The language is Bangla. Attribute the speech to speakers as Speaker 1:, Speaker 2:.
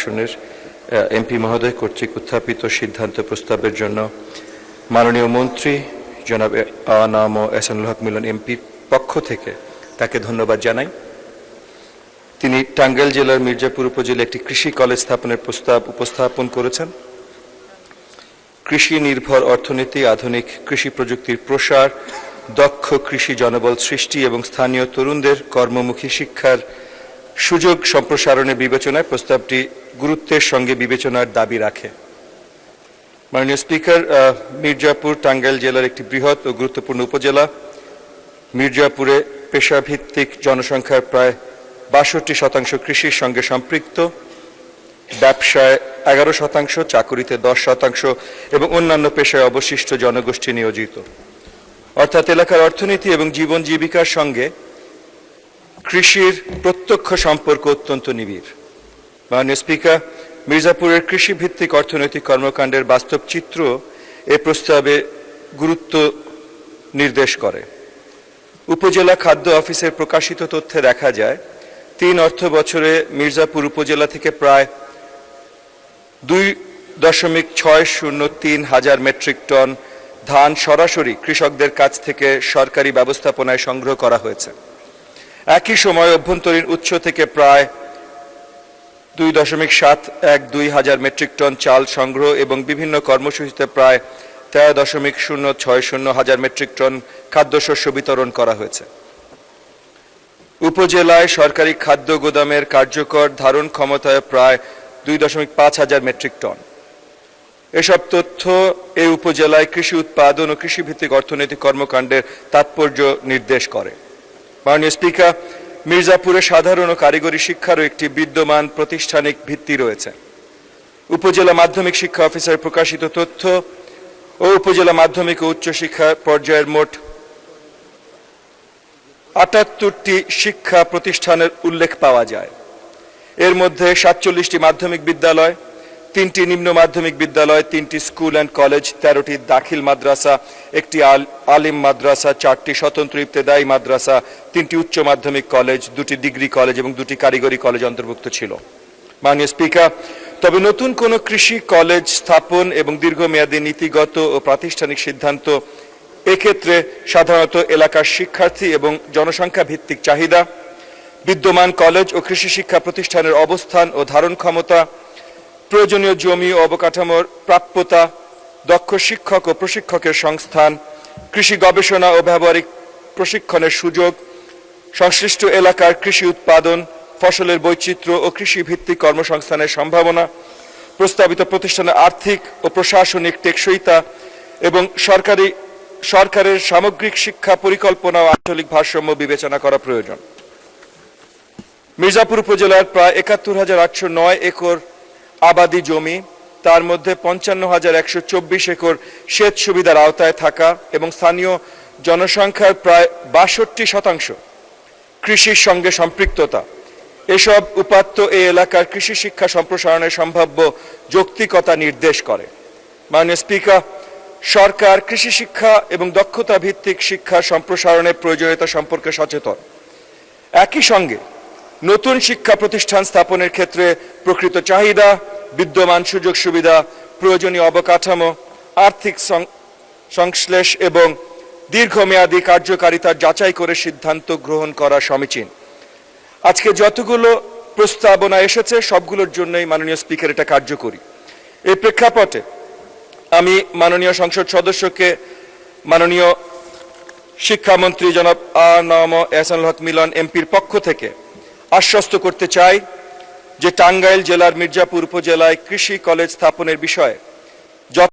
Speaker 1: আসনের এমপি মহোদয় কর্তৃক উত্থাপিত সিদ্ধান্ত প্রস্তাবের জন্য মাননীয় মন্ত্রী জনাব আ.ন.ম এহসানুল হক মিলন এমপির পক্ষ থেকে তাকে ধন্যবাদ জানাই। তিনি টাঙ্গাইল জেলার মির্জাপুর উপজেলায় একটি কৃষি কলেজ স্থাপনের প্রস্তাব উপস্থাপন করেছেন। কৃষি নির্ভর অর্থনীতি, আধুনিক কৃষি প্রযুক্তির প্রসার, দক্ষ কৃষি জনবল সৃষ্টি এবং স্থানীয় তরুণদের কর্মমুখী শিক্ষার সুযোগ সম্প্রসারণের বিবেচনায় প্রস্তাবটি গুরুত্বের সঙ্গে বিবেচনার দাবি রাখে। মাননীয় স্পিকার, মির্জাপুর টাঙ্গাইল জেলার একটি বৃহৎ ও গুরুত্বপূর্ণ উপজেলা। মির্জাপুরে পেশাভিত্তিক জনসংখ্যার প্রায় ৬২% কৃষির সঙ্গে সম্পৃক্ত, ব্যবসায় 11%, চাকুরিতে 10% এবং অন্যান্য পেশায় অবশিষ্ট জনগোষ্ঠী নিয়োজিত। অর্থাৎ এলাকার অর্থনীতি এবং জীবন জীবিকার সঙ্গে কৃষির প্রত্যক্ষ সম্পর্ক অত্যন্ত নিবিড়। মাননীয় স্পিকার, মির্জাপুরের কৃষিভিত্তিক অর্থনৈতিক কর্মকাণ্ডের বাস্তব চিত্র এ প্রস্তাবে গুরুত্ব নির্দেশ করে। উপজেলা খাদ্য অফিসের প্রকাশিত তথ্যে দেখা যায় ৩ অর্থ বছরে মির্জাপুর উপজেলা থেকে প্রায় ২.৬০৩ হাজার মেট্রিক টন ধান সরাসরি কৃষকদের কাছ থেকে সরকারি ব্যবস্থাপনায় সংগ্রহ করা হয়েছে। একই সময় অভ্যন্তরীণ উৎস থেকে প্রায় ২.৭১২ হাজার মেট্রিক টন চাল সংগ্রহ এবং বিভিন্ন কর্মসূচিতে প্রায় ১৩.০৬০ হাজার মেট্রিক টন খাদ্যশস্য বিতরণ করা হয়েছে। উপজেলায় সরকারি খাদ্য গোদামের কার্যকর ধারণ ক্ষমতায় প্রায় ২.৫ হাজার মেট্রিক টন। এসব তথ্য এই উপজেলায় কৃষি উৎপাদন ও কৃষিভিত্তিক অর্থনৈতিক কর্মকাণ্ডের তাৎপর্য নির্দেশ করে। মাননীয় স্পিকার, মির্জাপুরে সাধারণ ও কারিগরি শিক্ষারও একটি বিদ্যমান প্রাতিষ্ঠানিক ভিত্তি রয়েছে। উপজেলা মাধ্যমিক শিক্ষা অফিসার প্রকাশিত তথ্য ও উপজেলা মাধ্যমিক ও উচ্চশিক্ষা পর্যায়ের মোট ৭৮টি শিক্ষা প্রতিষ্ঠানের উল্লেখ পাওয়া যায়। এর মধ্যে ৪৭টি মাধ্যমিক বিদ্যালয়, ৩টি নিম্ন মাধ্যমিক বিদ্যালয়, ৩টি স্কুল অ্যান্ড কলেজ, ১৩টি দাখিল মাদ্রাসা, একটি আলিম মাদ্রাসা, 4টি স্বতন্ত্র ইবতেদায়ী মাদ্রাসা, 3টি উচ্চ মাধ্যমিক কলেজ, 2টি ডিগ্রি কলেজ এবং 2টি কারিগরি কলেজ অন্তর্ভুক্ত ছিল। মাননীয় স্পিকার, তবে নতুন কোনো কৃষি কলেজ স্থাপন এবং দীর্ঘমেয়াদী নীতিগত ও প্রাতিষ্ঠানিক সিদ্ধান্ত এক্ষেত্রে সাধারণত এলাকার শিক্ষার্থী এবং জনসংখ্যা ভিত্তিক চাহিদা, বিদ্যমান কলেজ ও কৃষি শিক্ষা প্রতিষ্ঠানের অবস্থান ও ধারণ ক্ষমতা, প্রয়োজনীয় জমি ও অবকাঠামোর প্রাপ্যতা, দক্ষ শিক্ষক ও প্রশিক্ষকের সংস্থান, কৃষি গবেষণা ও ব্যবহারিক প্রশিক্ষণের সুযোগ, সংশ্লিষ্ট এলাকার কৃষি উৎপাদন, ফসলের বৈচিত্র্য ও কৃষি ভিত্তিক কর্মসংস্থানের সম্ভাবনা, প্রস্তাবিত প্রতিষ্ঠানের আর্থিক ও প্রশাসনিক টেকসইতা এবং সরকারের সামগ্রিক শিক্ষা পরিকল্পনা ও আঞ্চলিক ভারসাম্য বিবেচনা করা প্রয়োজন। মির্জাপুর উপজেলার প্রায় ৭১,৮০৯ একর আবাদি জমি, তার মধ্যে ৫৫,১২৪ একর সেচ সুবিধার আওতায় থাকা এবং স্থানীয় জনসংখ্যার প্রায় ৬২% কৃষির সঙ্গে সম্পৃক্ততা, এসব উপাত্ত এই এলাকার কৃষি শিক্ষা সম্প্রসারণের সম্ভাব্য যৌক্তিকতা নির্দেশ করে। মাননীয় স্পিকার, সরকার কৃষি শিক্ষা এবং দক্ষতা ভিত্তিক শিক্ষার সম্প্রসারণের প্রয়োজনীয়তা সম্পর্কে সচেতন। একই সঙ্গে নতুন শিক্ষা প্রতিষ্ঠান স্থাপনের ক্ষেত্রে প্রকৃত চাহিদা, বিদ্যমান সুযোগ সুবিধা, প্রয়োজনীয় অবকাঠামো, আর্থিক সংশ্লেষ এবং দীর্ঘমেয়াদী কার্যকারিতার যাচাই করে সিদ্ধান্ত গ্রহণ করা সমীচীন। আজকে যতগুলো প্রস্তাবনা এসেছে সবগুলোর জন্যই মাননীয় স্পিকার এটা কার্যকরী। এই প্রেক্ষাপটে আমি মাননীয় সংসদ সদস্যকে মাননীয় শিক্ষামন্ত্রী জনাব আ.ন.ম এহসানুল হক মিলন এমপির পক্ষ থেকে আশ্বস্ত করতে চাই যে টাঙ্গাইল জেলার মির্জাপুর উপজেলায় কৃষি কলেজ স্থাপনের বিষয়ে